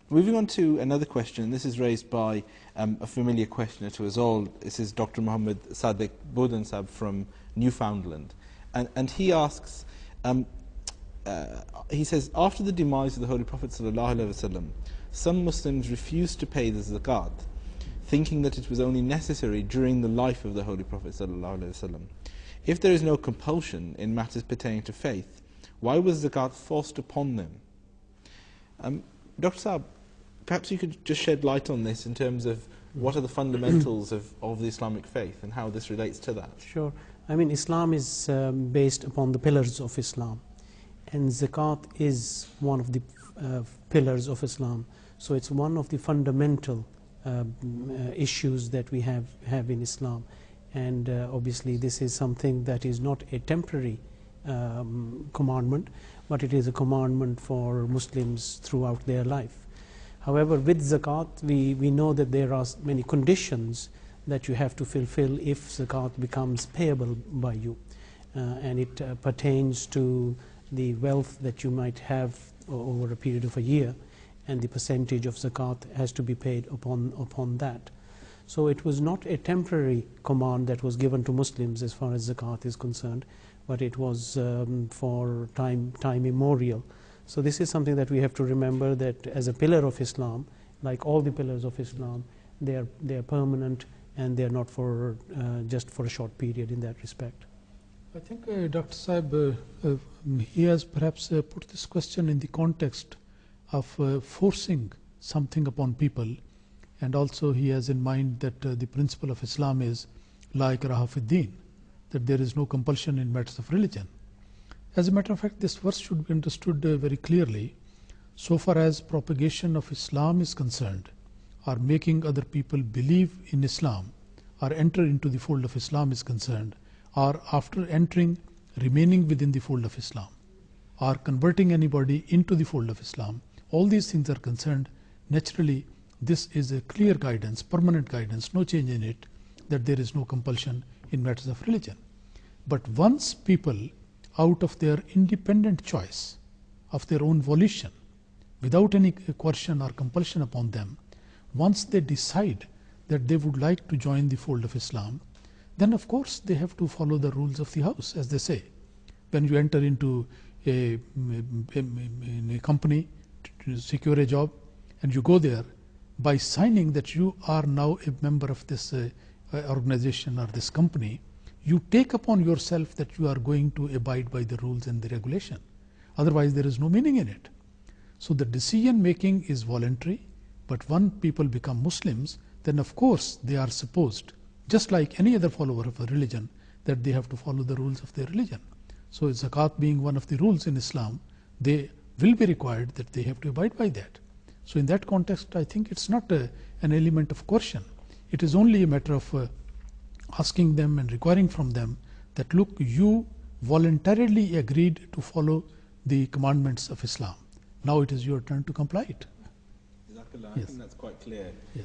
Moving on to another question, this is raised by a familiar questioner to us all. This is Dr. Muhammad Sadiq Bodensab from Newfoundland. And he asks, he says, after the demise of the Holy Prophet ﷺ, some Muslims refused to pay the Zakat, thinking that it was only necessary during the life of the Holy Prophet ﷺ. If there is no compulsion in matters pertaining to faith, why was Zakat forced upon them? Dr. Saab, perhaps you could just shed light on this in terms of what are the fundamentals of the Islamic faith and how this relates to that. Sure. I mean, Islam is based upon the pillars of Islam, and Zakat is one of the pillars of Islam. So it's one of the fundamental issues that we have in Islam. And obviously this is something that is not a temporary commandment, but it is a commandment for Muslims throughout their life. However, with Zakat, we know that there are many conditions that you have to fulfill if Zakat becomes payable by you. And it pertains to the wealth that you might have over a period of a year, and the percentage of Zakat has to be paid upon that. So it was not a temporary command that was given to Muslims as far as Zakat is concerned, but it was for time immemorial. So this is something that we have to remember, that as a pillar of Islam, like all the pillars of Islam, they are permanent, and they are not for just for a short period in that respect. I think Dr. Saib, he has perhaps put this question in the context of forcing something upon people, and also he has in mind that the principle of Islam is la ikraha fi din, that there is no compulsion in matters of religion. As a matter of fact, this verse should be understood very clearly. So far as propagation of Islam is concerned, or making other people believe in Islam or enter into the fold of Islam is concerned, or after entering, remaining within the fold of Islam, or converting anybody into the fold of Islam, all these things are concerned, naturally this is a clear guidance, permanent guidance, no change in it, that there is no compulsion in matters of religion. But once people, out of their independent choice, of their own volition, without any coercion or compulsion upon them, once they decide that they would like to join the fold of Islam, then of course they have to follow the rules of the house, as they say. When you enter into a company to secure a job, and you go there, by signing that you are now a member of this organization or this company, you take upon yourself that you are going to abide by the rules and the regulation. Otherwise there is no meaning in it. So the decision making is voluntary, but when people become Muslims, then of course they are supposed, just like any other follower of a religion, that they have to follow the rules of their religion. So Zakat being one of the rules in Islam, they will be required that they have to abide by that. So in that context, I think it's not an element of coercion. It is only a matter of asking them and requiring from them that, look, you voluntarily agreed to follow the commandments of Islam. Now it is your turn to comply it. Exactly. I think that's quite clear. Yeah.